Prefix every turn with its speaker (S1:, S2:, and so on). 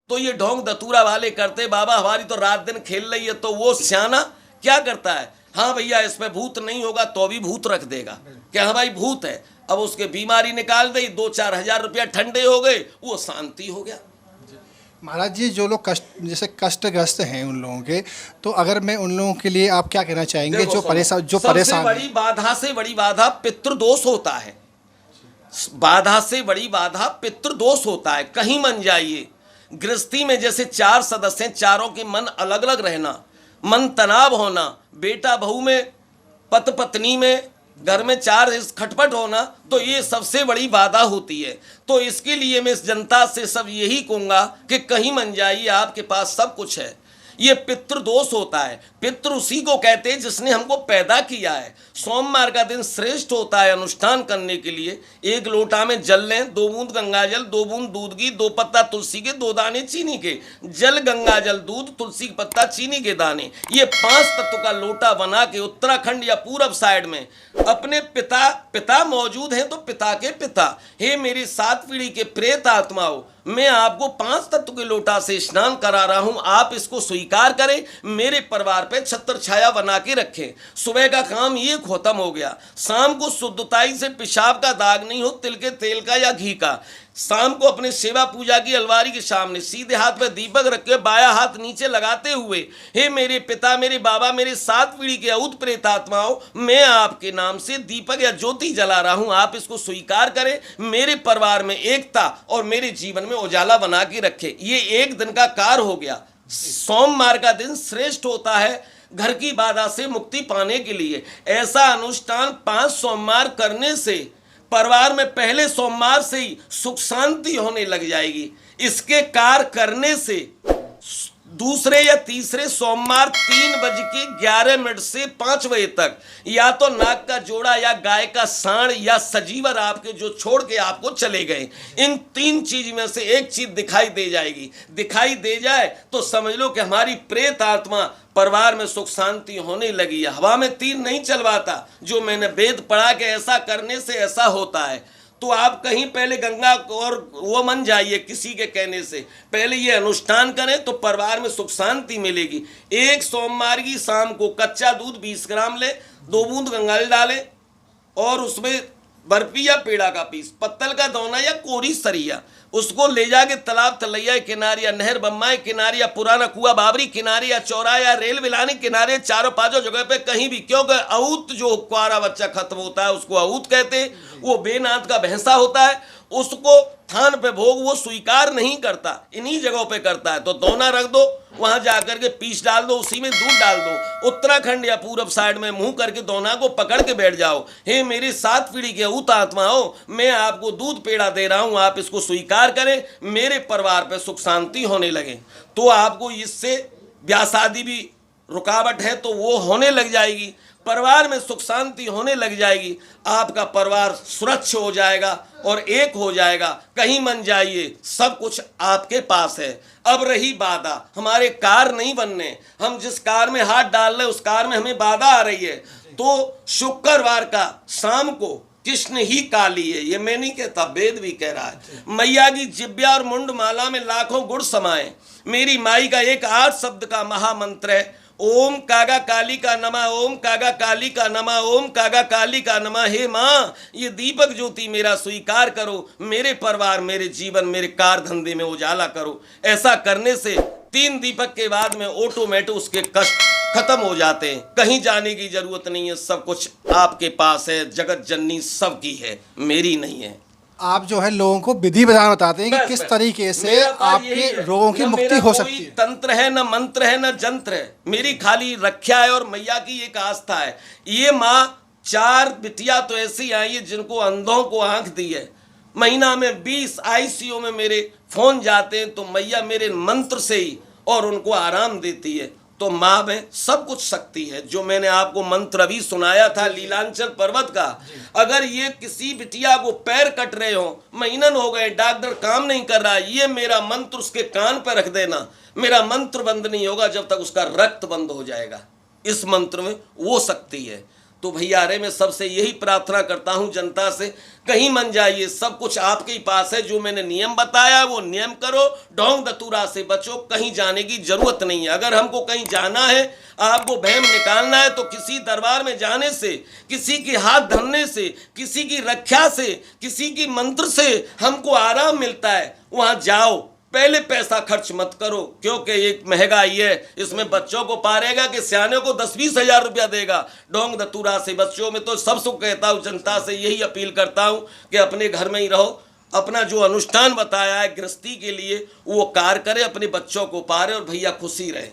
S1: तो ये ढोंग धतूरा वाले करते, बाबा हमारी तो रात दिन खेल रही है। तो वो सियाना क्या करता है, हाँ भैया इसमें भूत नहीं होगा तो भी भूत रख देगा कि हाँ भाई भूत है। अब उसके बीमारी निकाल दी, 2-4 हजार रुपया ठंडे हो गए, वो शांति हो गया।
S2: महाराज जी, जो लोग कष्टग्रस्त हैं उन लोगों के, तो अगर मैं उन लोगों के लिए आप क्या कहना चाहेंगे, जो परेशान
S1: सबसे बड़ी बाधा से बड़ी बाधा पितृदोष होता है। बाधा से बड़ी बाधा पितृदोष होता है। कहीं मन जाइए, गृहस्थी में जैसे 4 सदस्य हैं, चारों के मन अलग अलग रहना, मन तनाव होना, बेटा बहू में, पति पत्नी में, घर में 4 खटपट होना, तो ये सबसे बड़ी बाधा होती है। तो इसके लिए मैं इस जनता से सब यही कहूँगा कि कहीं मन जाइए, आपके पास सब कुछ है। ये पितृदोष होता है। पितृ उसी को कहते हैं जिसने हमको पैदा किया है। सोमवार का दिन श्रेष्ठ होता है अनुष्ठान करने के लिए। 1 लोटा में जल लें, 2 बूंद गंगा जल, 2 बूंद दूध की, 2 पत्ता तुलसी के, 2 दाने चीनी के। जल, गंगा जल, दूध, तुलसी का पत्ता, चीनी के दाने, ये 5 तत्व का लोटा बना के उत्तराखंड या पूरब साइड में अपने पिता मौजूद हैं तो पिता के पिता, हे मेरी 7 पीढ़ी के प्रेत आत्माओं, मैं आपको 5 तत्व के लोटा से स्नान करा रहा हूं, आप इसको स्वीकार करें, मेरे परिवार पे छत्र छाया बना के रखें। सुबह का काम ये खत्म हो गया। शाम को शुद्धताई से पेशाब का दाग नहीं हो, तिल के तेल का या घी का। शाम को अपने सेवा पूजा की अलमारी के सामने सीधे हाथ पे दीपक रख के बाया हाथ नीचे लगाते हुए, हे मेरे पिता, मेरे बाबा, मेरे 7 पीढ़ी के अऊत प्रेत आत्माओं, मैं आपके नाम से दीपक या ज्योति जला रहा हूं, आप इसको स्वीकार करें, मेरे परिवार में एकता और मेरे जीवन में उजाला बना के रखे। ये 1 दिन का कार्य हो गया। सोमवार का दिन श्रेष्ठ होता है घर की बाधा से मुक्ति पाने के लिए। ऐसा अनुष्ठान 5 सोमवार करने से परिवार में पहले सोमवार से ही सुख शांति होने लग जाएगी। इसके कार्य करने से दूसरे या तीसरे सोमवार 3:11 से 5 बजे तक या तो नाग का जोड़ा या गाय का सांड या सजीवर आपके जो छोड़ के आपको चले गए, इन 3 चीज में से एक चीज दिखाई दे जाएगी। दिखाई दे जाए तो समझ लो कि हमारी प्रेत आत्मा परिवार में सुख शांति होने लगी है। हवा में तीर नहीं चलवाता, जो मैंने वेद पढ़ा के ऐसा करने से ऐसा होता है। तो आप कहीं पहले गंगा और वो मन जाइए, किसी के कहने से पहले ये अनुष्ठान करें तो परिवार में सुख शांति मिलेगी। 1 सोमवार की शाम को कच्चा दूध 20 ग्राम ले, 2 बूंद गंगा जल डालें और उसमें बर्फी या पेड़ा का पीस, पत्तल का दोना या कोरी सरिया, उसको ले जाके तालाब, तलैया किनारे या नहर बम्माई किनारे या पुराना कुआ बाबरी किनारे या चौराहा या रेल विलानी किनारे, 4-5 जगह पे कहीं भी, क्योंकि अऊत जो कुआरा बच्चा खत्म होता है उसको अऊत कहते हैं। वो बेनाथ का भैंसा होता है, उसको थान पे भोग वो स्वीकार नहीं करता, इन्हीं जगहों पे करता है। तो दोना रख दो, वहां जाकर के पीस डाल दो, उसी में दूध डाल दो, उत्तराखंड या पूरब साइड में मुंह करके दोना को पकड़ के बैठ जाओ, हे मेरी 7 पीढ़ी के अऊत आत्माओं, मैं आपको दूध पेड़ा दे रहा हूं, आप इसको स्वीकार करें, मेरे परिवार पे सुख शांति होने लगे। तो आपको इससे ब्याह शादी भी रुकावट है तो वो होने लग जाएगी, परिवार में सुख शांति होने लग जाएगी, आपका परिवार सुरक्ष हो जाएगा और एक हो जाएगा। कहीं मन जाइए, सब कुछ आपके पास है। अब रही बाधा, हमारे कार नहीं बनने, हम जिस कार में हाथ डाल रहे उस कार में हमें बाधा आ रही है, तो शुक्रवार का शाम को कृष्ण ही काली है, ये मैं नहीं कहता, वेद भी कह रहा है। मैया की जिब्या और मुंड माला में लाखों गुण समाये। मेरी माई का एक 8 शब्द का महामंत्र है, ओम कागा काली का नमा, ओम कागा काली का नमा, ओम कागा काली का नमा। हे माँ, ये दीपक ज्योति मेरा स्वीकार करो, मेरे परिवार, मेरे जीवन, मेरे कार धंधे में उजाला करो। ऐसा करने से 3 दीपक के बाद में ऑटोमेटिक उसके कष्ट खत्म हो जाते हैं। कहीं जाने की जरूरत नहीं है, सब कुछ आपके पास है। जगत जननी सबकी है, मेरी नहीं है।
S2: आप जो है लोगों को विधि विधान बताते हैं कि किस तरीके से आपके रोगों की मुक्ति हो सकती है।
S1: तंत्र है न मंत्र है न जंत्र है, मेरी खाली रक्षा है और मैया की एक आस्था है। ये माँ 4 बिटिया तो ऐसी आई है जिनको अंधों को आंख दी है। महीना में 20 ICU में मेरे फोन जाते हैं तो मैया मेरे मंत्र से ही और उनको आराम देती है। तो माँ में सब कुछ शक्ति है। जो मैंने आपको मंत्र अभी सुनाया था लीलांचल पर्वत का, अगर ये किसी बिटिया को पैर कट रहे हो, महीनन हो गए, डॉक्टर काम नहीं कर रहा, ये मेरा मंत्र उसके कान पर रख देना। मेरा मंत्र बंद नहीं होगा जब तक उसका रक्त बंद हो जाएगा। इस मंत्र में वो शक्ति है। तो भैया अरे मैं सबसे यही प्रार्थना करता हूं जनता से, कहीं मन जाइए, सब कुछ आपके ही पास है। जो मैंने नियम बताया वो नियम करो, ढोंग धतूरा से बचो, कहीं जाने की जरूरत नहीं है। अगर हमको कहीं जाना है, आपको वहम निकालना है, तो किसी दरबार में जाने से, किसी के हाथ धरने से, किसी की रक्षा से, किसी की मंत्र से हमको आराम मिलता है। वहां जाओ, पहले पैसा खर्च मत करो, क्योंकि एक महंगाई है, इसमें बच्चों को पालेगा कि सियाने को 10-20 हजार रुपया देगा। ढोंग धतूरा से बच्चों में तो सबसे कहता हूँ, जनता से यही अपील करता हूँ कि अपने घर में ही रहो, अपना जो अनुष्ठान बताया है गृहस्थी के लिए वो कार्य करे, अपने बच्चों को पाले और भैया खुशी रहे।